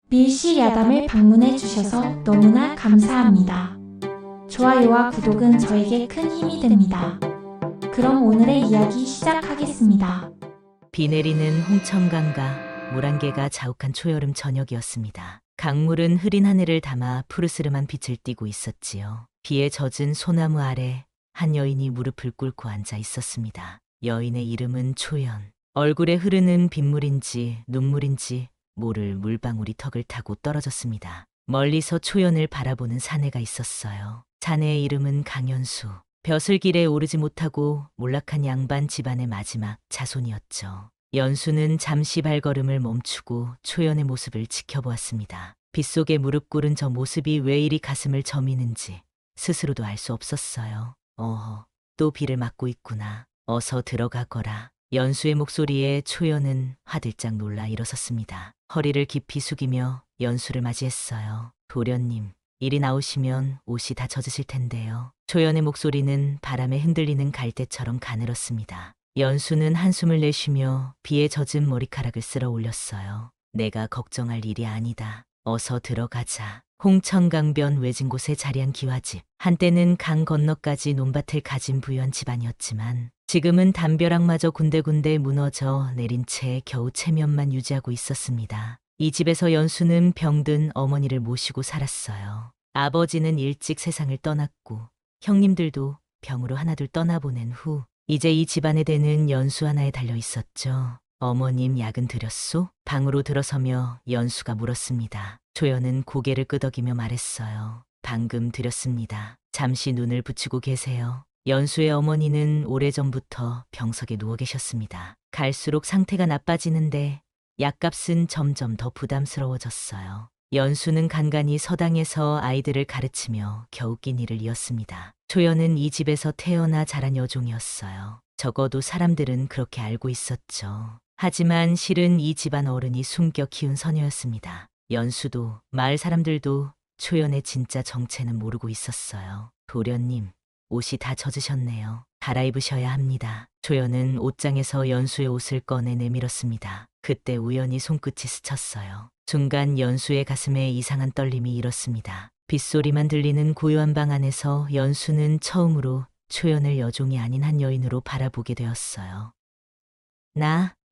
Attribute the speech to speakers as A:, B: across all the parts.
A: 밀실 야담을 방문해 주셔서 너무나 감사합니다. 좋아요와 구독은 저에게 큰 힘이 됩니다. 그럼 오늘의 이야기 시작하겠습니다.
B: 비 내리는 홍천강과 물안개가 자욱한 초여름 저녁이었습니다. 강물은 흐린 하늘을 담아 푸르스름한 빛을 띠고 있었지요. 비에 젖은 소나무 아래 한 여인이 무릎을 꿇고 앉아 있었습니다. 여인의 이름은 초연. 얼굴에 흐르는 빗물인지 눈물인지 모를 물방울이 턱을 타고 떨어졌습니다. 멀리서 초연을 바라보는 사내가 있었어요. 사내의 이름은 강연수. 벼슬길에 오르지 못하고 몰락한 양반 집안의 마지막 자손이었죠. 연수는 잠시 발걸음을 멈추고 초연의 모습을 지켜보았습니다. 빗속에 무릎 꿇은 저 모습이 왜 이리 가슴을 저미는지 스스로도 알 수 없었어요. 또 비를 맞고 있구나. 어서 들어가거라. 연수의 목소리에 초연은 화들짝 놀라 일어섰습니다. 허리를 깊이 숙이며 연수를 맞이했어요. 도련님, 이리 나오시면 옷이 다 젖으실 텐데요. 초연의 목소리는 바람에 흔들리는 갈대처럼 가늘었습니다. 연수는 한숨을 내쉬며 비에 젖은 머리카락을 쓸어 올렸어요. 내가 걱정할 일이 아니다. 어서 들어가자. 홍천강변 외진 곳에 자리한 기와집. 한때는 강 건너까지 논밭을 가진 부유한 집안이었지만 지금은 담벼락마저 군데군데 무너져 내린 채 겨우 체면만 유지하고 있었습니다. 이 집에서 연수는 병든 어머니를 모시고 살았어요. 아버지는 일찍 세상을 떠났고 형님들도 병으로 하나둘 떠나보낸 후 이제 이 집안의 대는 연수 하나에 달려 있었죠. 어머님 약은 드렸소? 방으로 들어서며 연수가 물었습니다. 초연은 고개를 끄덕이며 말했어요. 방금 드렸습니다. 잠시 눈을 붙이고 계세요. 연수의 어머니는 오래전부터 병석에 누워 계셨습니다. 갈수록 상태가 나빠지는데 약값은 점점 더 부담스러워졌어요. 연수는 간간히 서당에서 아이들을 가르치며 겨우 낀 일을 이었습니다. 초연은 이 집에서 태어나 자란 여종이었어요. 적어도 사람들은 그렇게 알고 있었죠. 하지만 실은 이 집안 어른이 숨겨 키운 소녀였습니다. 연수도 마을 사람들도 초연의 진짜 정체는 모르고 있었어요. 도련님, 옷이 다 젖으셨네요. 갈아입으셔야 합니다. 초연은 옷장에서 연수의 옷을 꺼내 내밀었습니다. 그때 우연히 손끝이 스쳤어요. 순간 연수의 가슴에 이상한 떨림이 일었습니다. 빗소리만 들리는 고요한 방 안에서 연수는 처음으로 초연을 여종이 아닌 한 여인으로 바라보게 되었어요.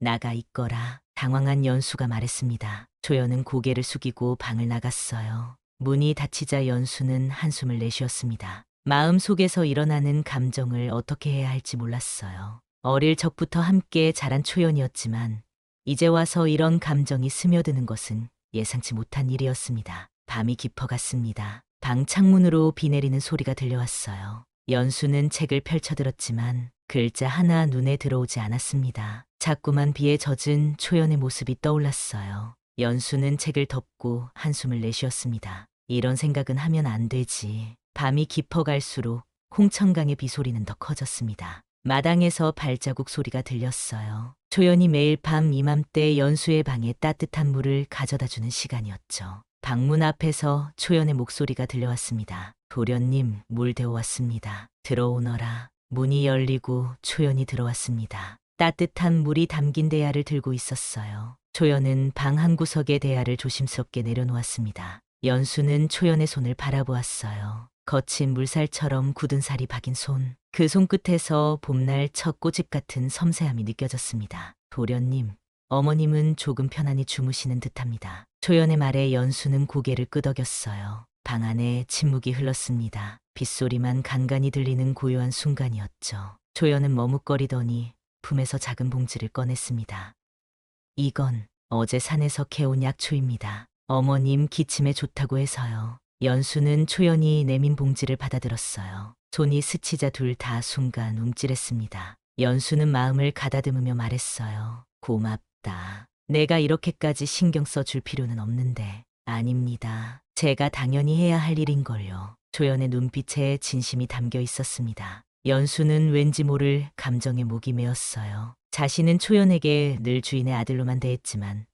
B: 나가 있거라. 당황한 연수가 말했습니다. 초연은 고개를 숙이고 방을 나갔어요. 문이 닫히자 연수는 한숨을 내쉬었습니다. 마음속에서 일어나는 감정을 어떻게 해야 할지 몰랐어요. 어릴 적부터 함께 자란 초연이었지만 이제 와서 이런 감정이 스며드는 것은 예상치 못한 일이었습니다. 밤이 깊어갔습니다. 방 창문으로 비 내리는 소리가 들려왔어요. 연수는 책을 펼쳐들었지만 글자 하나 눈에 들어오지 않았습니다. 자꾸만 비에 젖은 초연의 모습이 떠올랐어요. 연수는 책을 덮고 한숨을 내쉬었습니다. 이런 생각은 하면 안 되지. 밤이 깊어갈수록 홍천강의 비소리는 더 커졌습니다. 마당에서 발자국 소리가 들렸어요. 초연이 매일 밤 이맘때 연수의 방에 따뜻한 물을 가져다주는 시간이었죠. 방문 앞에서 초연의 목소리가 들려왔습니다. 도련님, 물 데워왔습니다. 들어오너라. 문이 열리고 초연이 들어왔습니다. 따뜻한 물이 담긴 대야를 들고 있었어요. 초연은 방 한 구석에 대야를 조심스럽게 내려놓았습니다. 연수는 초연의 손을 바라보았어요. 거친 물살처럼 굳은 살이 박인 손. 그 손끝에서 봄날 첫 꽃잎 같은 섬세함이 느껴졌습니다. 도련님, 어머님은 조금 편안히 주무시는 듯합니다. 초연의 말에 연수는 고개를 끄덕였어요. 방 안에 침묵이 흘렀습니다. 빗소리만 간간히 들리는 고요한 순간이었죠. 초연은 머뭇거리더니 품에서 작은 봉지를 꺼냈습니다. 이건 어제 산에서 캐온 약초입니다. 어머님 기침에 좋다고 해서요. 연수는 초연이 내민 봉지를 받아들었어요. 손이 스치자 둘 다 순간 움찔했습니다. 연수는 마음을 가다듬으며 말했어요. 고맙다. 내가 이렇게까지 신경 써줄 필요는 없는데. 아닙니다. 제가 당연히 해야 할 일인걸요. 초연의 눈빛에 진심이 담겨 있었습니다. 연수는 왠지 모를 감정에 목이 메었어요. 자신은 초연에게 늘 주인의 아들로만 대했지만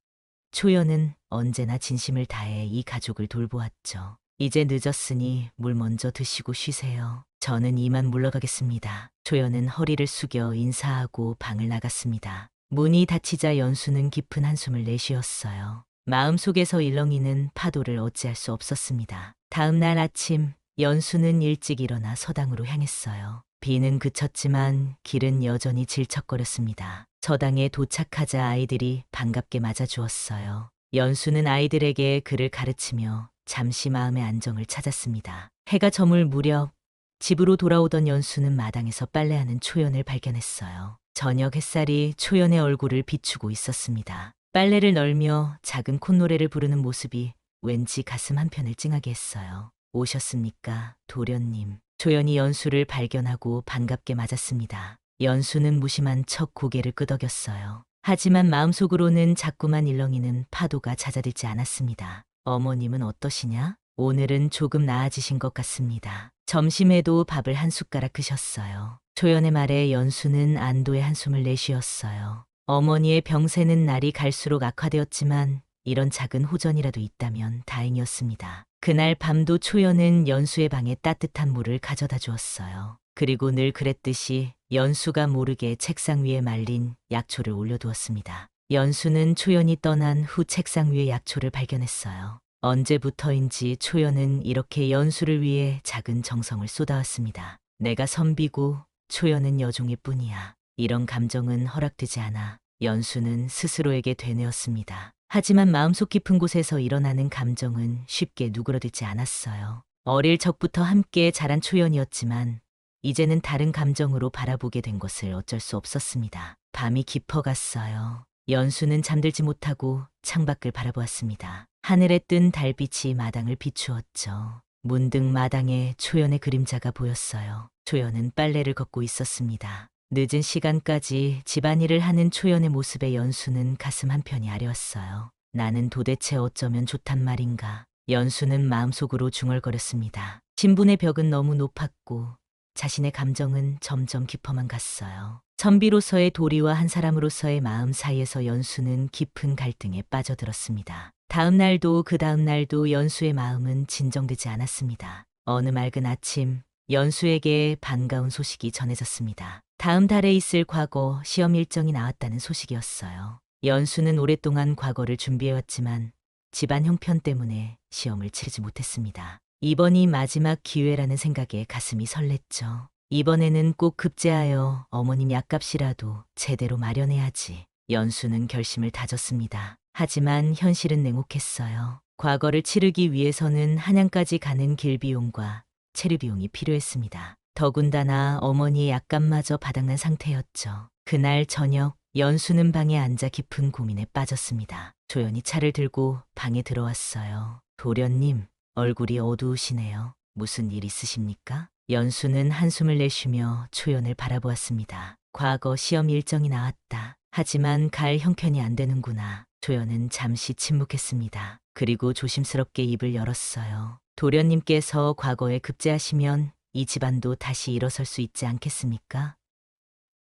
B: 초연은 언제나 진심을 다해 이 가족을 돌보았죠. 이제 늦었으니 물 먼저 드시고 쉬세요. 저는 이만 물러가겠습니다. 초연은 허리를 숙여 인사하고 방을 나갔습니다. 문이 닫히자 연수는 깊은 한숨을 내쉬었어요. 마음속에서 일렁이는 파도를 어찌할 수 없었습니다. 다음 날 아침 연수는 일찍 일어나 서당으로 향했어요. 비는 그쳤지만 길은 여전히 질척거렸습니다. 서당에 도착하자 아이들이 반갑게 맞아주었어요. 연수는 아이들에게 글을 가르치며 잠시 마음의 안정을 찾았습니다. 해가 저물 무렵 집으로 돌아오던 연수는 마당에서 빨래하는 초연을 발견했어요. 저녁 햇살이 초연의 얼굴을 비추고 있었습니다. 빨래를 널며 작은 콧노래를 부르는 모습이 왠지 가슴 한편을 찡하게 했어요. 오셨습니까, 도련님. 초연이 연수를 발견하고 반갑게 맞았습니다. 연수는 무심한 척 고개를 끄덕였어요. 하지만 마음속으로는 자꾸만 일렁이는 파도가 잦아들지 않았습니다. 어머님은 어떠시냐? 오늘은 조금 나아지신 것 같습니다. 점심에도 밥을 한 숟가락 드셨어요. 초연의 말에 연수는 안도의 한숨을 내쉬었어요. 어머니의 병세는 날이 갈수록 악화되었지만 이런 작은 호전이라도 있다면 다행이었습니다. 그날 밤도 초연은 연수의 방에 따뜻한 물을 가져다 주었어요. 그리고 늘 그랬듯이 연수가 모르게 책상 위에 말린 약초를 올려두었습니다. 연수는 초연이 떠난 후 책상 위에 약초를 발견했어요. 언제부터인지 초연은 이렇게 연수를 위해 작은 정성을 쏟아왔습니다. 내가 선비고 초연은 여종일 뿐이야. 이런 감정은 허락되지 않아 연수는 스스로에게 되뇌었습니다. 하지만 마음속 깊은 곳에서 일어나는 감정은 쉽게 누그러들지 않았어요. 어릴 적부터 함께 자란 초연이었지만 이제는 다른 감정으로 바라보게 된 것을 어쩔 수 없었습니다. 밤이 깊어갔어요. 연수는 잠들지 못하고 창밖을 바라보았습니다. 하늘에 뜬 달빛이 마당을 비추었죠. 문득 마당에 초연의 그림자가 보였어요. 초연은 빨래를 걷고 있었습니다. 늦은 시간까지 집안일을 하는 초연의 모습에 연수는 가슴 한편이 아려웠어요. 나는 도대체 어쩌면 좋단 말인가. 연수는 마음속으로 중얼거렸습니다. 신분의 벽은 너무 높았고 자신의 감정은 점점 깊어만 갔어요. 선비로서의 도리와 한 사람으로서의 마음 사이에서 연수는 깊은 갈등에 빠져들었습니다. 다음 날도 그 다음 날도 연수의 마음은 진정되지 않았습니다. 어느 맑은 아침 연수에게 반가운 소식이 전해졌습니다. 다음 달에 있을 과거 시험 일정이 나왔다는 소식이었어요. 연수는 오랫동안 과거를 준비해왔지만 집안 형편 때문에 시험을 치르지 못했습니다. 이번이 마지막 기회라는 생각에 가슴이 설렜죠. 이번에는 꼭 급제하여 어머님 약값이라도 제대로 마련해야지. 연수는 결심을 다졌습니다. 하지만 현실은 냉혹했어요. 과거를 치르기 위해서는 한양까지 가는 길 비용과 체류 비용이 필요했습니다. 더군다나 어머니의 약값마저 바닥난 상태였죠. 그날 저녁 연수는 방에 앉아 깊은 고민에 빠졌습니다. 조연이 차를 들고 방에 들어왔어요. 도련님, 얼굴이 어두우시네요. 무슨 일 있으십니까? 연수는 한숨을 내쉬며 초연을 바라보았습니다. 과거 시험 일정이 나왔다. 하지만 갈 형편이 안 되는구나. 초연은 잠시 침묵했습니다. 그리고 조심스럽게 입을 열었어요. 도련님께서 과거에 급제하시면 이 집안도 다시 일어설 수 있지 않겠습니까?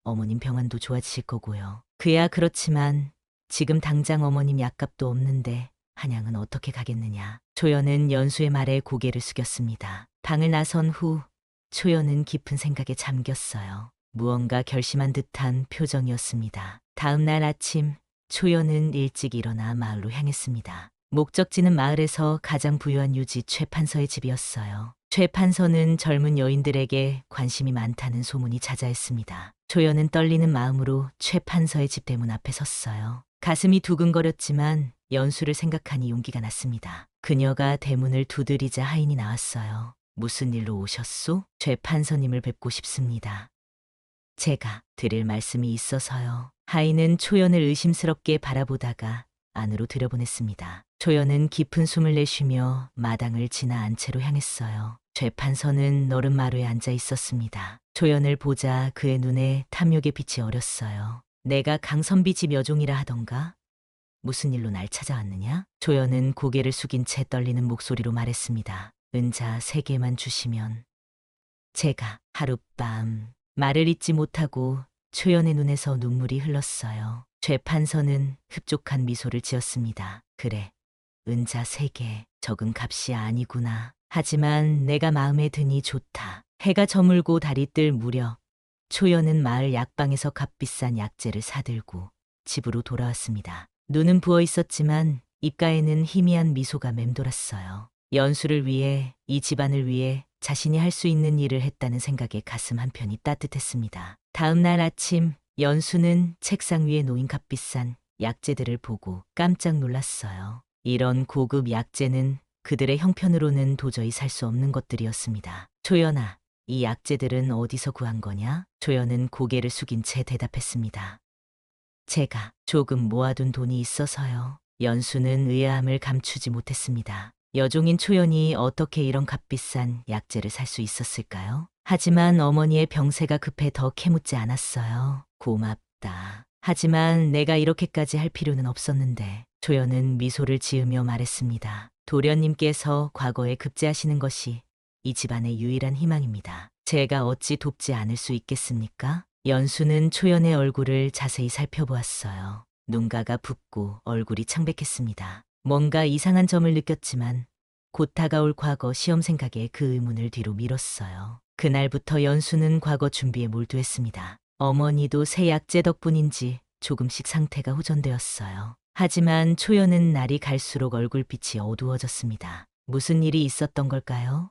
B: 어머님 병환도 좋아지실 거고요. 그야 그렇지만 지금 당장 어머님 약값도 없는데 한양은 어떻게 가겠느냐. 초연은 연수의 말에 고개를 숙였습니다. 방을 나선 후 초연은 깊은 생각에 잠겼어요. 무언가 결심한 듯한 표정이었습니다. 다음 날 아침 초연은 일찍 일어나 마을로 향했습니다. 목적지는 마을에서 가장 부유한 유지 최 판서의 집이었어요. 최 판서는 젊은 여인들에게 관심이 많다는 소문이 자자했습니다. 초연은 떨리는 마음으로 최 판서의 집 대문 앞에 섰어요. 가슴이 두근거렸지만 연수를 생각하니 용기가 났습니다. 그녀가 대문을 두드리자 하인이 나왔어요. 무슨 일로 오셨소? 최 판서님을 뵙고 싶습니다. 제가 드릴 말씀이 있어서요. 하인은 초연을 의심스럽게 바라보다가 안으로 들여보냈습니다. 초연은 깊은 숨을 내쉬며 마당을 지나 안채로 향했어요. 최 판서는 너른 마루에 앉아 있었습니다. 초연을 보자 그의 눈에 탐욕의 빛이 어렸어요. 내가 강선비 집 여종이라 하던가? 무슨 일로 날 찾아왔느냐? 초연은 고개를 숙인 채 떨리는 목소리로 말했습니다. 은자 3개만 주시면. 제가 하룻밤 말을 잇지 못하고 초연의 눈에서 눈물이 흘렀어요. 최 판서는 흡족한 미소를 지었습니다. 그래, 은자 3개, 적은 값이 아니구나. 하지만 내가 마음에 드니 좋다. 해가 저물고 달이 뜰 무렵 초연은 마을 약방에서 값비싼 약재를 사들고 집으로 돌아왔습니다. 눈은 부어 있었지만 입가에는 희미한 미소가 맴돌았어요. 연수를 위해, 이 집안을 위해 자신이 할 수 있는 일을 했다는 생각에 가슴 한편이 따뜻했습니다. 다음 날 아침, 연수는 책상 위에 놓인 값비싼 약재들을 보고 깜짝 놀랐어요. 이런 고급 약재는 그들의 형편으로는 도저히 살 수 없는 것들이었습니다. 조연아, 이 약재들은 어디서 구한 거냐? 조연은 고개를 숙인 채 대답했습니다. 제가 조금 모아둔 돈이 있어서요. 연수는 의아함을 감추지 못했습니다. 여종인 초연이 어떻게 이런 값비싼 약재를 살 수 있었을까요? 하지만 어머니의 병세가 급해 더 캐묻지 않았어요. 고맙다. 하지만 내가 이렇게까지 할 필요는 없었는데. 조연은 미소를 지으며 말했습니다. 도련님께서 과거에 급제하시는 것이 이 집안의 유일한 희망입니다. 제가 어찌 돕지 않을 수 있겠습니까? 연수는 초연의 얼굴을 자세히 살펴보았어요. 눈가가 붓고 얼굴이 창백했습니다. 뭔가 이상한 점을 느꼈지만 곧 다가올 과거 시험 생각에 그 의문을 뒤로 미뤘어요. 그날부터 연수는 과거 준비에 몰두했습니다. 어머니도 새 약재 덕분인지 조금씩 상태가 호전되었어요. 하지만 초연은 날이 갈수록 얼굴빛이 어두워졌습니다. 무슨 일이 있었던 걸까요?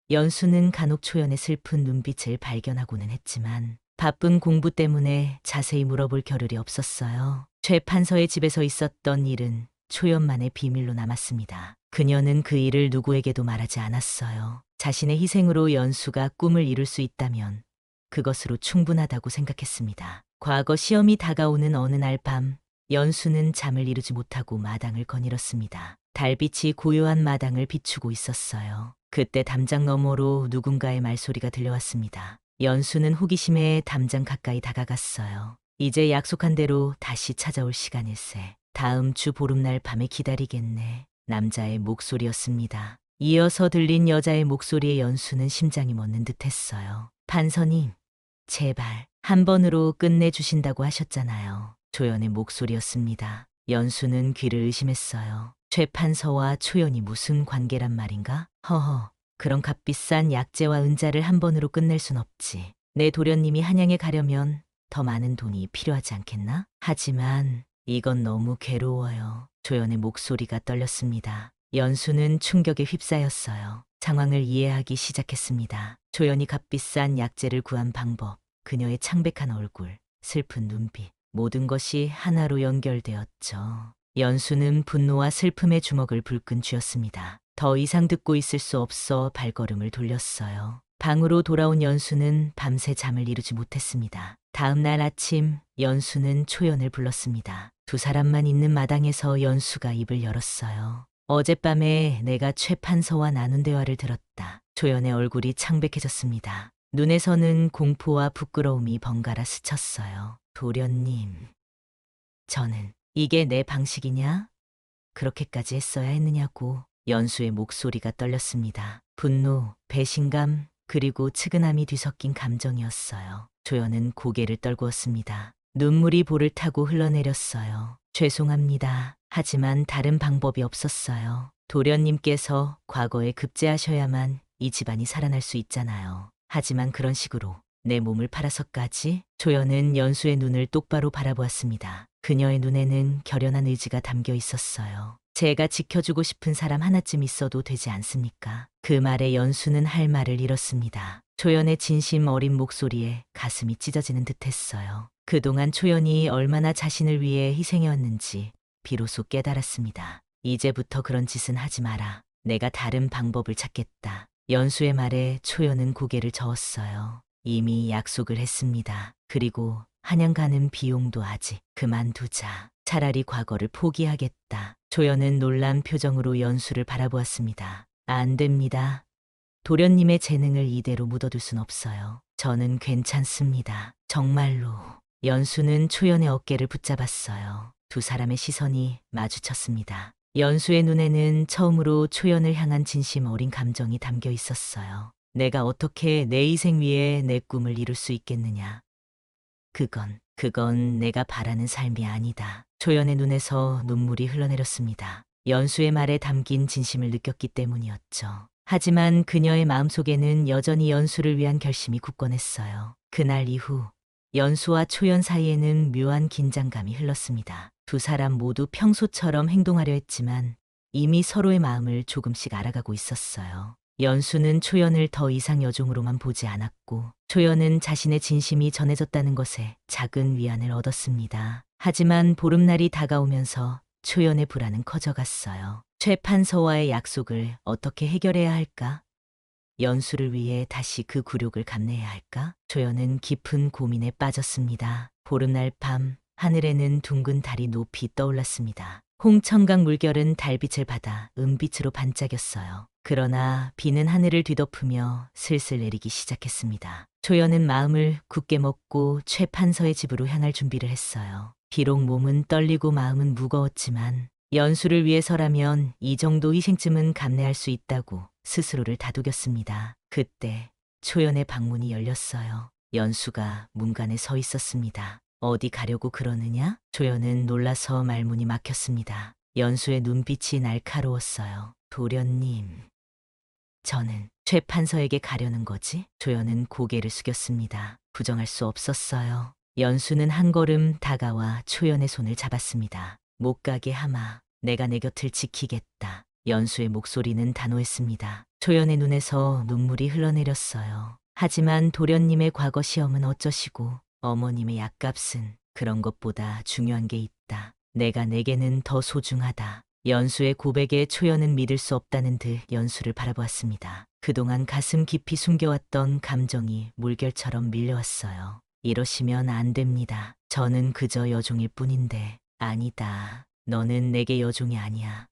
B: 연수는 간혹 초연의 슬픈 눈빛을 발견하고는 했지만 바쁜 공부 때문에 자세히 물어볼 겨를이 없었어요. 최 판서의 집에서 있었던 일은 초연만의 비밀로 남았습니다. 그녀는 그 일을 누구에게도 말하지 않았어요. 자신의 희생으로 연수가 꿈을 이룰 수 있다면 그것으로 충분하다고 생각했습니다. 과거 시험이 다가오는 어느 날 밤, 연수는 잠을 이루지 못하고 마당을 거닐었습니다. 달빛이 고요한 마당을 비추고 있었어요. 그때 담장 너머로 누군가의 말소리가 들려왔습니다. 연수는 호기심에 담장 가까이 다가갔어요. 이제 약속한 대로 다시 찾아올 시간일세. 다음 주 보름날 밤에 기다리겠네. 남자의 목소리였습니다. 이어서 들린 여자의 목소리에 연수는 심장이 멎는 듯했어요. 판서님, 제발 한 번으로 끝내주신다고 하셨잖아요. 조연의 목소리였습니다. 연수는 귀를 의심했어요. 최 판서와 초연이 무슨 관계란 말인가? 허허, 그런 값비싼 약재와 은자를 한 번으로 끝낼 순 없지. 내 도련님이 한양에 가려면 더 많은 돈이 필요하지 않겠나? 하지만 이건 너무 괴로워요. 조연의 목소리가 떨렸습니다. 연수는 충격에 휩싸였어요. 상황을 이해하기 시작했습니다. 조연이 값비싼 약재를 구한 방법, 그녀의 창백한 얼굴, 슬픈 눈빛, 모든 것이 하나로 연결되었죠. 연수는 분노와 슬픔의 주먹을 불끈 쥐었습니다. 더 이상 듣고 있을 수 없어 발걸음을 돌렸어요. 방으로 돌아온 연수는 밤새 잠을 이루지 못했습니다. 다음 날 아침, 연수는 초연을 불렀습니다. 두 사람만 있는 마당에서 연수가 입을 열었어요. 어젯밤에 내가 최 판서와 나눈 대화를 들었다. 초연의 얼굴이 창백해졌습니다. 눈에서는 공포와 부끄러움이 번갈아 스쳤어요. 도련님, 저는 이게 내 방식이냐? 그렇게까지 했어야 했느냐고. 연수의 목소리가 떨렸습니다. 분노, 배신감, 그리고 측은함이 뒤섞인 감정이었어요. 조연은 고개를 떨구었습니다. 눈물이 볼을 타고 흘러내렸어요. 죄송합니다. 하지만 다른 방법이 없었어요. 도련님께서 과거에 급제하셔야만 이 집안이 살아날 수 있잖아요. 하지만 그런 식으로 내 몸을 팔아서까지? 조연은 연수의 눈을 똑바로 바라보았습니다. 그녀의 눈에는 결연한 의지가 담겨 있었어요. 제가 지켜주고 싶은 사람 하나쯤 있어도 되지 않습니까? 그 말에 연수는 할 말을 잃었습니다. 초연의 진심 어린 목소리에 가슴이 찢어지는 듯했어요. 그동안 초연이 얼마나 자신을 위해 희생해왔는지 비로소 깨달았습니다. 이제부터 그런 짓은 하지 마라. 내가 다른 방법을 찾겠다. 연수의 말에 초연은 고개를 저었어요. 이미 약속을 했습니다. 그리고 한양 가는 비용도 아직 그만두자. 차라리 과거를 포기하겠다. 조연은 놀란 표정으로 연수를 바라보았습니다. 안 됩니다. 도련님의 재능을 이대로 묻어둘 순 없어요. 저는 괜찮습니다. 정말로. 연수는 초연의 어깨를 붙잡았어요. 두 사람의 시선이 마주쳤습니다. 연수의 눈에는 처음으로 초연을 향한 진심 어린 감정이 담겨 있었어요. 내가 어떻게 내 희생 위에 내 꿈을 이룰 수 있겠느냐. 그건 내가 바라는 삶이 아니다. 초연의 눈에서 눈물이 흘러내렸습니다. 연수의 말에 담긴 진심을 느꼈기 때문이었죠. 하지만 그녀의 마음속에는 여전히 연수를 위한 결심이 굳건했어요. 그날 이후 연수와 초연 사이에는 묘한 긴장감이 흘렀습니다. 두 사람 모두 평소처럼 행동하려 했지만 이미 서로의 마음을 조금씩 알아가고 있었어요. 연수는 초연을 더 이상 여종으로만 보지 않았고 초연은 자신의 진심이 전해졌다는 것에 작은 위안을 얻었습니다. 하지만 보름날이 다가오면서 초연의 불안은 커져갔어요. 최 판서와의 약속을 어떻게 해결해야 할까? 연수를 위해 다시 그 굴욕을 감내해야 할까? 초연은 깊은 고민에 빠졌습니다. 보름날 밤 하늘에는 둥근 달이 높이 떠올랐습니다. 홍천강 물결은 달빛을 받아 은빛으로 반짝였어요. 그러나 비는 하늘을 뒤덮으며 슬슬 내리기 시작했습니다. 초연은 마음을 굳게 먹고 최 판서의 집으로 향할 준비를 했어요. 비록 몸은 떨리고 마음은 무거웠지만 연수를 위해서라면 이 정도 희생쯤은 감내할 수 있다고 스스로를 다독였습니다. 그때 초연의 방문이 열렸어요. 연수가 문간에 서 있었습니다. 어디 가려고 그러느냐? 초연은 놀라서 말문이 막혔습니다. 연수의 눈빛이 날카로웠어요. 도련님, 저는 최 판서에게 가려는 거지? 초연은 고개를 숙였습니다. 부정할 수 없었어요. 연수는 한 걸음 다가와 초연의 손을 잡았습니다. 못 가게 하마, 내가 내 곁을 지키겠다. 연수의 목소리는 단호했습니다. 초연의 눈에서 눈물이 흘러내렸어요. 하지만 도련님의 과거 시험은 어쩌시고 어머님의 약값은 그런 것보다 중요한 게 있다. 내가 내게는 더 소중하다. 연수의 고백에 초연은 믿을 수 없다는 듯 연수를 바라보았습니다. 그동안 가슴 깊이 숨겨왔던 감정이 물결처럼 밀려왔어요. 이러시면 안 됩니다. 저는 그저 여종일 뿐인데. 아니다. 너는 내게 여종이 아니야.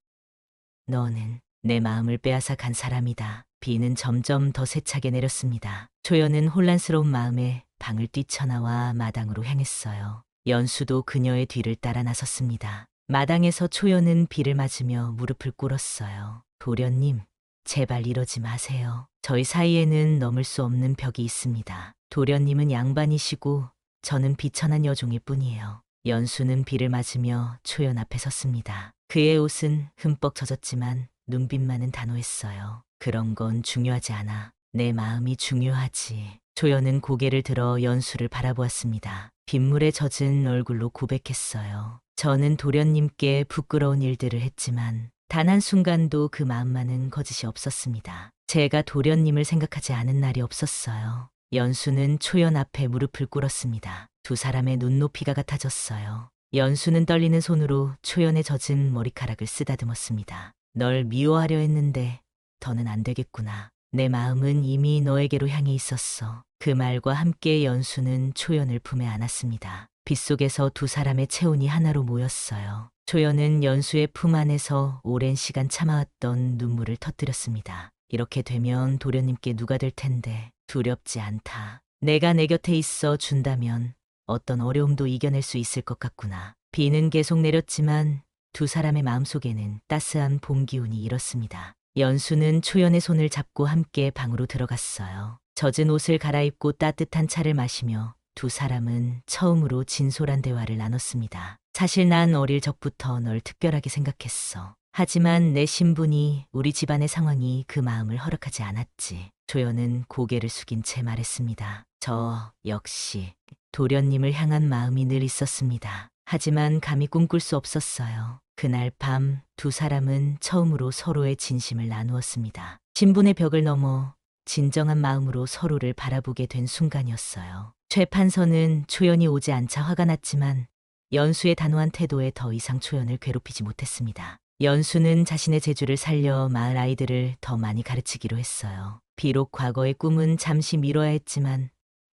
B: 너는 내 마음을 빼앗아 간 사람이다. 비는 점점 더 세차게 내렸습니다. 초연은 혼란스러운 마음에 방을 뛰쳐나와 마당으로 향했어요. 연수도 그녀의 뒤를 따라 나섰습니다. 마당에서 초연은 비를 맞으며 무릎을 꿇었어요. 도련님, 제발 이러지 마세요. 저희 사이에는 넘을 수 없는 벽이 있습니다. 도련님은 양반이시고 저는 비천한 여종일 뿐이에요. 연수는 비를 맞으며 초연 앞에 섰습니다. 그의 옷은 흠뻑 젖었지만 눈빛만은 단호했어요. 그런 건 중요하지 않아. 내 마음이 중요하지. 초연은 고개를 들어 연수를 바라보았습니다. 빗물에 젖은 얼굴로 고백했어요. 저는 도련님께 부끄러운 일들을 했지만 단 한순간도 그 마음만은 거짓이 없었습니다. 제가 도련님을 생각하지 않은 날이 없었어요. 연수는 초연 앞에 무릎을 꿇었습니다. 두 사람의 눈높이가 같아졌어요. 연수는 떨리는 손으로 초연의 젖은 머리카락을 쓰다듬었습니다. 널 미워하려 했는데 더는 안 되겠구나. 내 마음은 이미 너에게로 향해 있었어. 그 말과 함께 연수는 초연을 품에 안았습니다. 빗속에서 두 사람의 체온이 하나로 모였어요. 초연은 연수의 품 안에서 오랜 시간 참아왔던 눈물을 터뜨렸습니다. 이렇게 되면 도련님께 누가 될 텐데 두렵지 않다. 내가 내 곁에 있어 준다면 어떤 어려움도 이겨낼 수 있을 것 같구나. 비는 계속 내렸지만 두 사람의 마음속에는 따스한 봄 기운이 일었습니다. 연수는 초연의 손을 잡고 함께 방으로 들어갔어요. 젖은 옷을 갈아입고 따뜻한 차를 마시며 두 사람은 처음으로 진솔한 대화를 나눴습니다. 사실 난 어릴 적부터 널 특별하게 생각했어. 하지만 내 신분이, 우리 집안의 상황이 그 마음을 허락하지 않았지. 초연은 고개를 숙인 채 말했습니다. 저 역시 도련님을 향한 마음이 늘 있었습니다. 하지만 감히 꿈꿀 수 없었어요. 그날 밤 두 사람은 처음으로 서로의 진심을 나누었습니다. 신분의 벽을 넘어 진정한 마음으로 서로를 바라보게 된 순간이었어요. 최 판서는 초연이 오지 않자 화가 났지만 연수의 단호한 태도에 더 이상 초연을 괴롭히지 못했습니다. 연수는 자신의 재주를 살려 마을 아이들을 더 많이 가르치기로 했어요. 비록 과거의 꿈은 잠시 미뤄야 했지만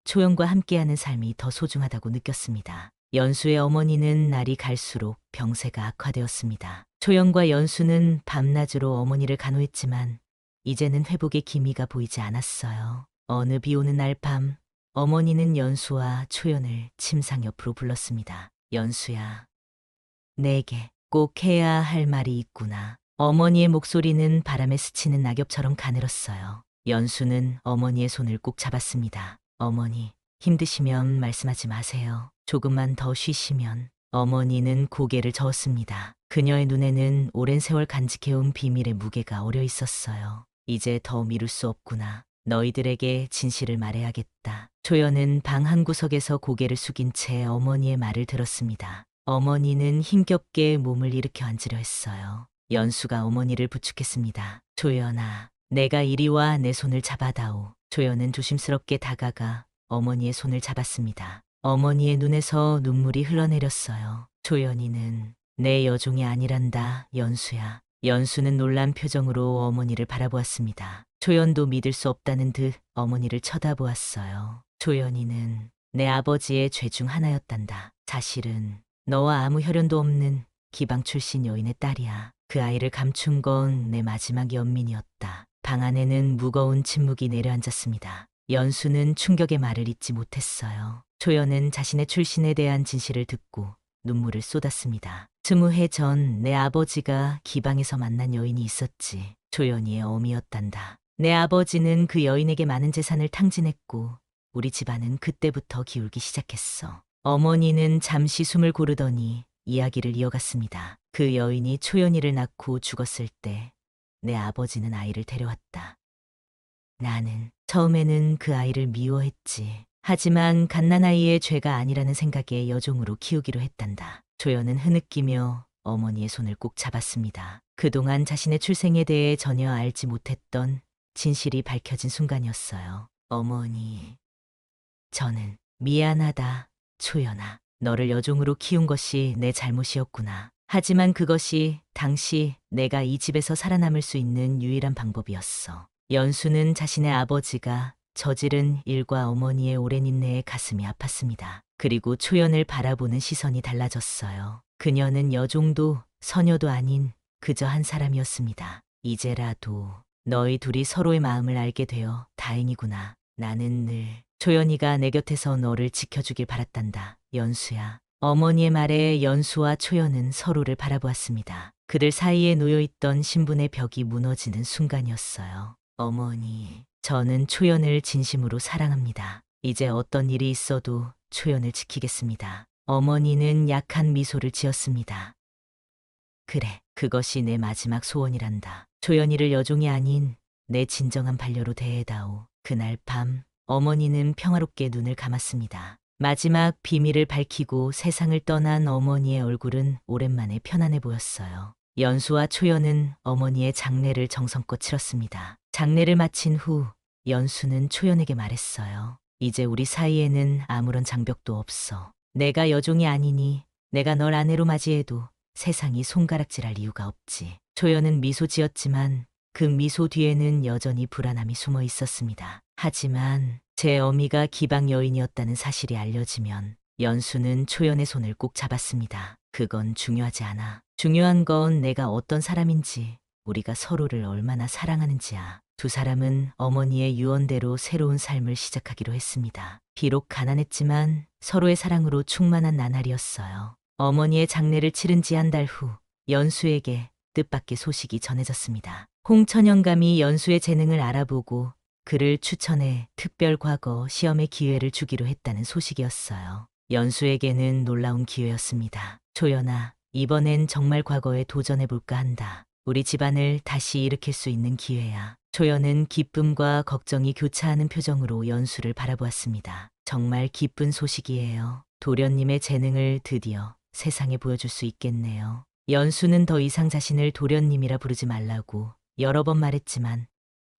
B: 초연과 함께하는 삶이 더 소중하다고 느꼈습니다. 연수의 어머니는 날이 갈수록 병세가 악화되었습니다. 초연과 연수는 밤낮으로 어머니를 간호했지만 이제는 회복의 기미가 보이지 않았어요. 어느 비 오는 날 밤 어머니는 연수와 초연을 침상 옆으로 불렀습니다. 연수야, 내게 꼭 해야 할 말이 있구나. 어머니의 목소리는 바람에 스치는 낙엽처럼 가늘었어요. 연수는 어머니의 손을 꼭 잡았습니다. 어머니, 힘드시면 말씀하지 마세요. 조금만 더 쉬시면. 어머니는 고개를 저었습니다. 그녀의 눈에는 오랜 세월 간직해온 비밀의 무게가 어려 있었어요. 이제 더 미룰 수 없구나. 너희들에게 진실을 말해야겠다. 초연은 방 한구석에서 고개를 숙인 채 어머니의 말을 들었습니다. 어머니는 힘겹게 몸을 일으켜 앉으려 했어요. 연수가 어머니를 부축했습니다. 초연아, 내가 이리 와 내 손을 잡아다오. 초연은 조심스럽게 다가가 어머니의 손을 잡았습니다. 어머니의 눈에서 눈물이 흘러내렸어요. 초연이는 내 여종이 아니란다, 연수야. 연수는 놀란 표정으로 어머니를 바라보았습니다. 초연도 믿을 수 없다는 듯 어머니를 쳐다보았어요. 초연이는 내 아버지의 죄 중 하나였단다. 사실은 너와 아무 혈연도 없는 기방 출신 여인의 딸이야. 그 아이를 감춘 건 내 마지막 연민이었다. 방 안에는 무거운 침묵이 내려앉았습니다. 연수는 충격의 말을 잇지 못했어요. 초연은 자신의 출신에 대한 진실을 듣고 눈물을 쏟았습니다. 20해 전 내 아버지가 기방에서 만난 여인이 있었지. 초연이의 어미였단다. 내 아버지는 그 여인에게 많은 재산을 탕진했고 우리 집안은 그때부터 기울기 시작했어. 어머니는 잠시 숨을 고르더니 이야기를 이어갔습니다. 그 여인이 초연이를 낳고 죽었을 때 내 아버지는 아이를 데려왔다. 나는 처음에는 그 아이를 미워했지. 하지만 갓난아이의 죄가 아니라는 생각에 여종으로 키우기로 했단다. 초연은 흐느끼며 어머니의 손을 꼭 잡았습니다. 그동안 자신의 출생에 대해 전혀 알지 못했던 진실이 밝혀진 순간이었어요. 어머니, 저는 미안하다, 초연아. 너를 여종으로 키운 것이 내 잘못이었구나. 하지만 그것이 당시 내가 이 집에서 살아남을 수 있는 유일한 방법이었어. 연수는 자신의 아버지가 저지른 일과 어머니의 오랜 인내에 가슴이 아팠습니다. 그리고 초연을 바라보는 시선이 달라졌어요. 그녀는 여종도 서녀도 아닌 그저 한 사람이었습니다. 이제라도 너희 둘이 서로의 마음을 알게 되어 다행이구나. 나는 늘 초연이가 내 곁에서 너를 지켜주길 바랐단다. 연수야. 어머니의 말에 연수와 초연은 서로를 바라보았습니다. 그들 사이에 놓여있던 신분의 벽이 무너지는 순간이었어요. 어머니, 저는 초연을 진심으로 사랑합니다. 이제 어떤 일이 있어도 초연을 지키겠습니다. 어머니는 약한 미소를 지었습니다. 그래, 그것이 내 마지막 소원이란다. 초연이를 여종이 아닌 내 진정한 반려로 대해다오. 그날 밤 어머니는 평화롭게 눈을 감았습니다. 마지막 비밀을 밝히고 세상을 떠난 어머니의 얼굴은 오랜만에 편안해 보였어요. 연수와 초연은 어머니의 장례를 정성껏 치렀습니다. 장례를 마친 후 연수는 초연에게 말했어요. 이제 우리 사이에는 아무런 장벽도 없어. 내가 여종이 아니니 내가 널 아내로 맞이해도 세상이 손가락질할 이유가 없지. 초연은 미소 지었지만 그 미소 뒤에는 여전히 불안함이 숨어 있었습니다. 하지만 제 어미가 기방 여인이었다는 사실이 알려지면 연수는 초연의 손을 꼭 잡았습니다. 그건 중요하지 않아. 중요한 건 내가 어떤 사람인지, 우리가 서로를 얼마나 사랑하는지야. 두 사람은 어머니의 유언대로 새로운 삶을 시작하기로 했습니다. 비록 가난했지만 서로의 사랑으로 충만한 나날이었어요. 어머니의 장례를 치른 지 한 달 후 연수에게 뜻밖의 소식이 전해졌습니다. 홍천영감이 연수의 재능을 알아보고 그를 추천해 특별 과거 시험의 기회를 주기로 했다는 소식이었어요. 연수에게는 놀라운 기회였습니다. 초연아, 이번엔 정말 과거에 도전해볼까 한다. 우리 집안을 다시 일으킬 수 있는 기회야. 초연은 기쁨과 걱정이 교차하는 표정으로 연수를 바라보았습니다. 정말 기쁜 소식이에요. 도련님의 재능을 드디어 세상에 보여줄 수 있겠네요. 연수는 더 이상 자신을 도련님이라 부르지 말라고 여러 번 말했지만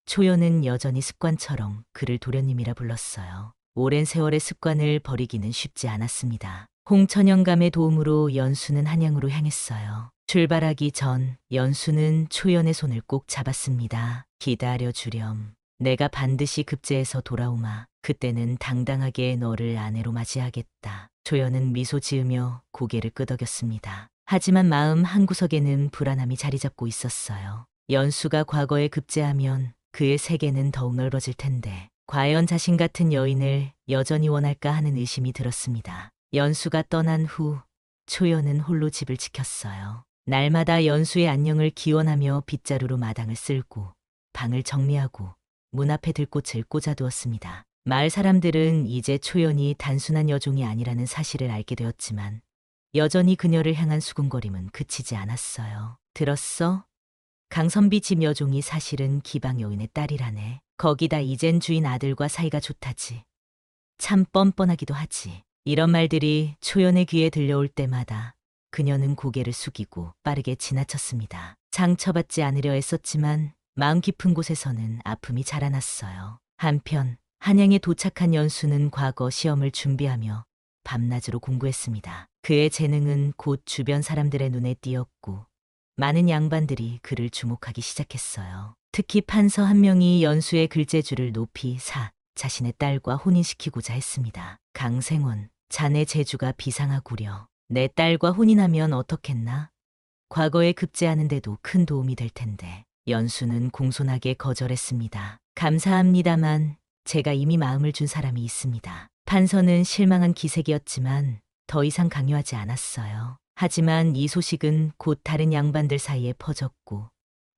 B: 초연은 여전히 습관처럼 그를 도련님이라 불렀어요. 오랜 세월의 습관을 버리기는 쉽지 않았습니다. 홍천영감의 도움으로 연수는 한양으로 향했어요. 출발하기 전 연수는 초연의 손을 꼭 잡았습니다. 기다려주렴. 내가 반드시 급제해서 돌아오마. 그때는 당당하게 너를 아내로 맞이하겠다. 초연은 미소 지으며 고개를 끄덕였습니다. 하지만 마음 한구석에는 불안함이 자리 잡고 있었어요. 연수가 과거에 급제하면 그의 세계는 더욱 넓어질 텐데 과연 자신 같은 여인을 여전히 원할까 하는 의심이 들었습니다. 연수가 떠난 후 초연은 홀로 집을 지켰어요. 날마다 연수의 안녕을 기원하며 빗자루로 마당을 쓸고 방을 정리하고 문 앞에 들꽃을 꽂아두었습니다. 마을 사람들은 이제 초연이 단순한 여종이 아니라는 사실을 알게 되었지만 여전히 그녀를 향한 수군거림은 그치지 않았어요. 들었어? 강선비 집 여종이 사실은 기방 여인의 딸이라네. 거기다 이젠 주인 아들과 사이가 좋다지. 참 뻔뻔하기도 하지. 이런 말들이 초연의 귀에 들려올 때마다 그녀는 고개를 숙이고 빠르게 지나쳤습니다. 상처받지 않으려 애썼지만 마음 깊은 곳에서는 아픔이 자라났어요. 한편 한양에 도착한 연수는 과거 시험을 준비하며 밤낮으로 공부했습니다. 그의 재능은 곧 주변 사람들의 눈에 띄었고 많은 양반들이 그를 주목하기 시작했어요. 특히 판서 한 명이 연수의 글재주를 높이 자신의 딸과 혼인시키고자 했습니다. 강생원, 자네 재주가 비상하구려. 내 딸과 혼인하면 어떻겠나? 과거에 급제하는데도 큰 도움이 될 텐데. 연수는 공손하게 거절했습니다. 감사합니다만 제가 이미 마음을 준 사람이 있습니다. 판서는 실망한 기색이었지만 더 이상 강요하지 않았어요. 하지만 이 소식은 곧 다른 양반들 사이에 퍼졌고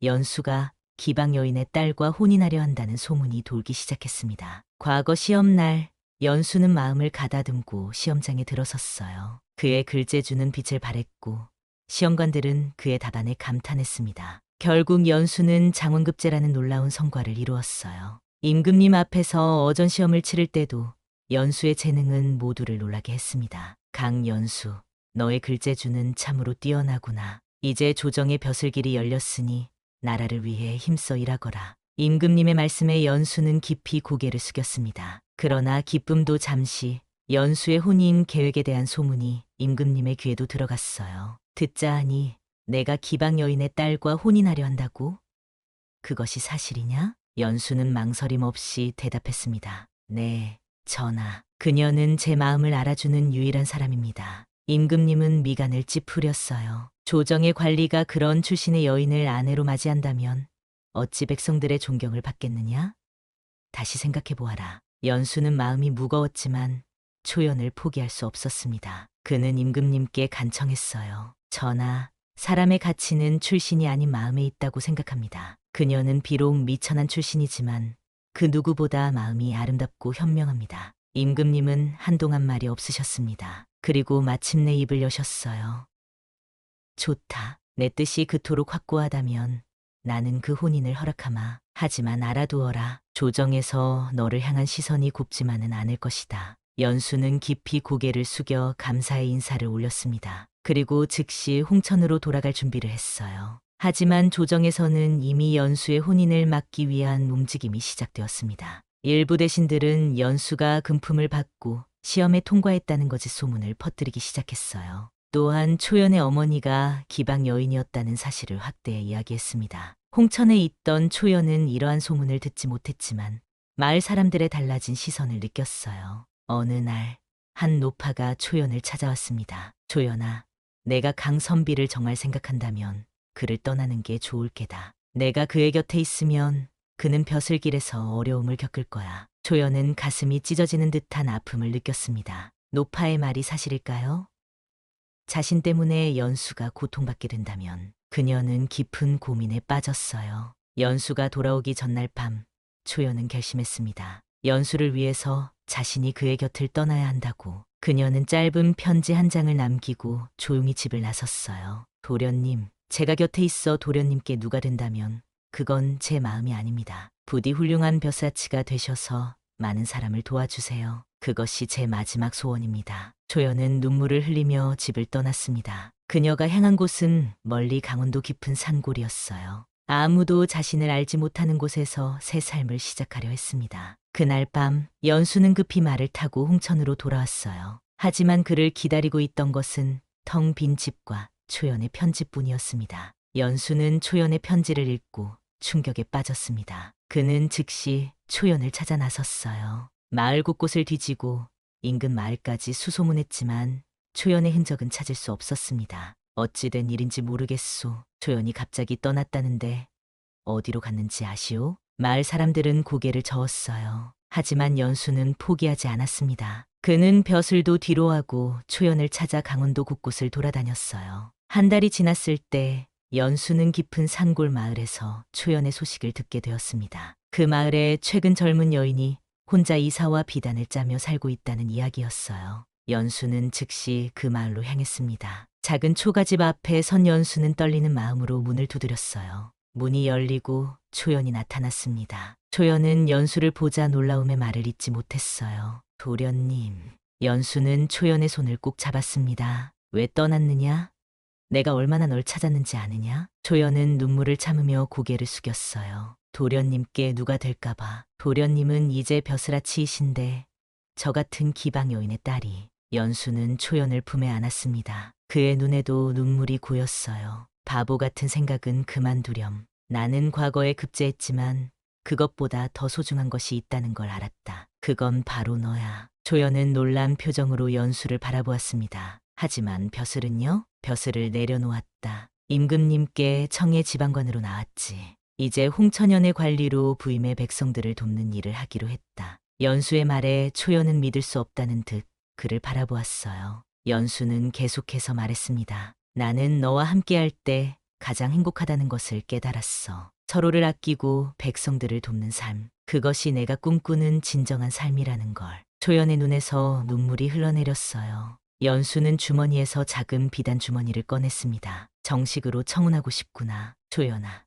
B: 연수가 기방 여인의 딸과 혼인하려 한다는 소문이 돌기 시작했습니다. 과거 시험날 연수는 마음을 가다듬고 시험장에 들어섰어요. 그의 글재주는 빛을 발했고 시험관들은 그의 답안에 감탄했습니다. 결국 연수는 장원급제라는 놀라운 성과를 이루었어요. 임금님 앞에서 어전 시험을 치를 때도 연수의 재능은 모두를 놀라게 했습니다. 강연수, 너의 글재주는 참으로 뛰어나구나. 이제 조정의 벼슬길이 열렸으니 나라를 위해 힘써 일하거라. 임금님의 말씀에 연수는 깊이 고개를 숙였습니다. 그러나 기쁨도 잠시 연수의 혼인 계획에 대한 소문이 임금님의 귀에도 들어갔어요. 듣자 하니 내가 기방 여인의 딸과 혼인하려 한다고? 그것이 사실이냐? 연수는 망설임 없이 대답했습니다. 네, 전하. 그녀는 제 마음을 알아주는 유일한 사람입니다. 임금님은 미간을 찌푸렸어요. 조정의 관리가 그런 출신의 여인을 아내로 맞이한다면 어찌 백성들의 존경을 받겠느냐? 다시 생각해 보아라. 연수는 마음이 무거웠지만 초연을 포기할 수 없었습니다. 그는 임금님께 간청했어요. 전하, 사람의 가치는 출신이 아닌 마음에 있다고 생각합니다. 그녀는 비록 미천한 출신이지만 그 누구보다 마음이 아름답고 현명합니다. 임금님은 한동안 말이 없으셨습니다. 그리고 마침내 입을 여셨어요. 좋다. 내 뜻이 그토록 확고하다면 나는 그 혼인을 허락하마. 하지만 알아두어라. 조정에서 너를 향한 시선이 곱지만은 않을 것이다. 연수는 깊이 고개를 숙여 감사의 인사를 올렸습니다. 그리고 즉시 홍천으로 돌아갈 준비를 했어요. 하지만 조정에서는 이미 연수의 혼인을 막기 위한 움직임이 시작되었습니다. 일부 대신들은 연수가 금품을 받고 시험에 통과했다는 거짓 소문을 퍼뜨리기 시작했어요. 또한 초연의 어머니가 기방 여인이었다는 사실을 확대해 이야기했습니다. 홍천에 있던 초연은 이러한 소문을 듣지 못했지만 마을 사람들의 달라진 시선을 느꼈어요. 어느 날 한 노파가 초연을 찾아왔습니다. 초연아, 내가 강선비를 정말 생각한다면 그를 떠나는 게 좋을 게다. 내가 그의 곁에 있으면 그는 벼슬길에서 어려움을 겪을 거야. 초연은 가슴이 찢어지는 듯한 아픔을 느꼈습니다. 노파의 말이 사실일까요? 자신 때문에 연수가 고통받게 된다면 그녀는 깊은 고민에 빠졌어요. 연수가 돌아오기 전날 밤, 초연은 결심했습니다. 연수를 위해서 자신이 그의 곁을 떠나야 한다고. 그녀는 짧은 편지 한 장을 남기고 조용히 집을 나섰어요. 도련님, 제가 곁에 있어 도련님께 누가 된다면 그건 제 마음이 아닙니다. 부디 훌륭한 벼사치가 되셔서 많은 사람을 도와주세요. 그것이 제 마지막 소원입니다. 초연은 눈물을 흘리며 집을 떠났습니다. 그녀가 향한 곳은 멀리 강원도 깊은 산골이었어요. 아무도 자신을 알지 못하는 곳에서 새 삶을 시작하려 했습니다. 그날 밤 연수는 급히 말을 타고 홍천으로 돌아왔어요. 하지만 그를 기다리고 있던 것은 텅 빈 집과 초연의 편지뿐이었습니다. 연수는 초연의 편지를 읽고 충격에 빠졌습니다. 그는 즉시 초연을 찾아 나섰어요. 마을 곳곳을 뒤지고 인근 마을까지 수소문했지만 초연의 흔적은 찾을 수 없었습니다. 어찌된 일인지 모르겠소. 초연이 갑자기 떠났다는데 어디로 갔는지 아시오? 마을 사람들은 고개를 저었어요. 하지만 연수는 포기하지 않았습니다. 그는 벼슬도 뒤로하고 초연을 찾아 강원도 곳곳을 돌아다녔어요. 한 달이 지났을 때 연수는 깊은 산골 마을에서 초연의 소식을 듣게 되었습니다. 그 마을에 최근 젊은 여인이 혼자 이사와 비단을 짜며 살고 있다는 이야기였어요. 연수는 즉시 그 마을로 향했습니다. 작은 초가집 앞에 선 연수는 떨리는 마음으로 문을 두드렸어요. 문이 열리고 초연이 나타났습니다. 초연은 연수를 보자 놀라움의 말을 잇지 못했어요. 도련님. 연수는 초연의 손을 꼭 잡았습니다. 왜 떠났느냐? 내가 얼마나 널 찾았는지 아느냐? 초연은 눈물을 참으며 고개를 숙였어요. 도련님께 누가 될까봐. 도련님은 이제 벼슬아치이신데 저 같은 기방 여인의 딸이. 연수는 초연을 품에 안았습니다. 그의 눈에도 눈물이 고였어요. 바보 같은 생각은 그만두렴. 나는 과거에 급제했지만 그것보다 더 소중한 것이 있다는 걸 알았다. 그건 바로 너야. 초연은 놀란 표정으로 연수를 바라보았습니다. 하지만 벼슬은요? 벼슬을 내려놓았다. 임금님께 청해 지방관으로 나왔지. 이제 홍천연의 관리로 부임의 백성들을 돕는 일을 하기로 했다. 연수의 말에 초연은 믿을 수 없다는 듯 그를 바라보았어요. 연수는 계속해서 말했습니다. 나는 너와 함께할 때 가장 행복하다는 것을 깨달았어. 서로를 아끼고 백성들을 돕는 삶. 그것이 내가 꿈꾸는 진정한 삶이라는 걸. 초연의 눈에서 눈물이 흘러내렸어요. 연수는 주머니에서 작은 비단 주머니를 꺼냈습니다. 정식으로 청혼하고 싶구나. 초연아,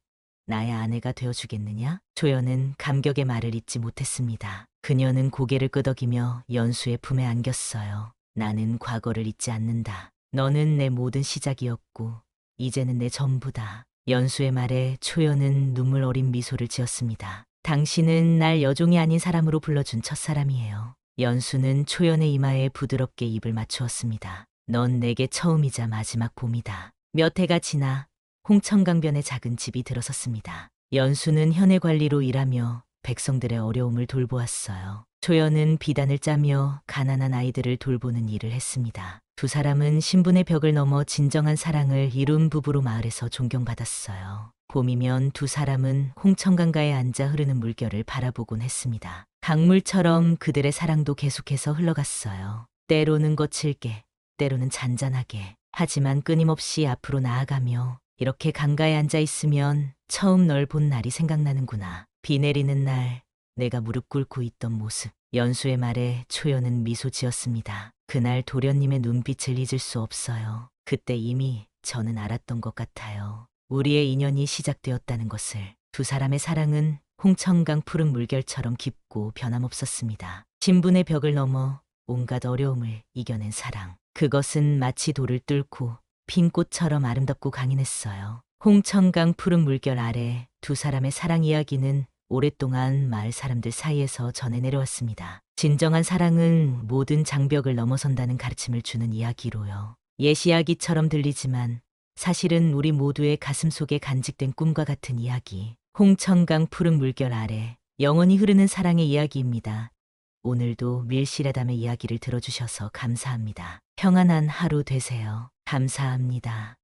B: 나의 아내가 되어주겠느냐? 초연은 감격의 말을 잇지 못했습니다. 그녀는 고개를 끄덕이며 연수의 품에 안겼어요. 나는 과거를 잊지 않는다. 너는 내 모든 시작이었고 이제는 내 전부다. 연수의 말에 초연은 눈물 어린 미소를 지었습니다. 당신은 날 여종이 아닌 사람으로 불러준 첫사람이에요. 연수는 초연의 이마에 부드럽게 입을 맞추었습니다. 넌 내게 처음이자 마지막 봄이다. 몇 해가 지나 홍천강변에 작은 집이 들어섰습니다. 연수는 현의 관리로 일하며 백성들의 어려움을 돌보았어요. 초연은 비단을 짜며 가난한 아이들을 돌보는 일을 했습니다. 두 사람은 신분의 벽을 넘어 진정한 사랑을 이룬 부부로 마을에서 존경받았어요. 봄이면 두 사람은 홍천강가에 앉아 흐르는 물결을 바라보곤 했습니다. 강물처럼 그들의 사랑도 계속해서 흘러갔어요. 때로는 거칠게, 때로는 잔잔하게. 하지만 끊임없이 앞으로 나아가며 이렇게 강가에 앉아 있으면 처음 널 본 날이 생각나는구나. 비 내리는 날 내가 무릎 꿇고 있던 모습. 연수의 말에 초연은 미소 지었습니다. 그날 도련님의 눈빛을 잊을 수 없어요. 그때 이미 저는 알았던 것 같아요. 우리의 인연이 시작되었다는 것을. 두 사람의 사랑은 홍천강 푸른 물결처럼 깊고 변함없었습니다. 신분의 벽을 넘어 온갖 어려움을 이겨낸 사랑. 그것은 마치 돌을 뚫고 핀 꽃처럼 아름답고 강인했어요. 홍천강 푸른 물결 아래 두 사람의 사랑 이야기는 오랫동안 마을 사람들 사이에서 전해 내려왔습니다. 진정한 사랑은 모든 장벽을 넘어선다는 가르침을 주는 이야기로요. 옛 이야기처럼 들리지만 사실은 우리 모두의 가슴 속에 간직된 꿈과 같은 이야기. 홍천강 푸른 물결 아래 영원히 흐르는 사랑의 이야기입니다. 오늘도 밀실아담의 이야기를 들어주셔서 감사합니다. 평안한 하루 되세요. 감사합니다.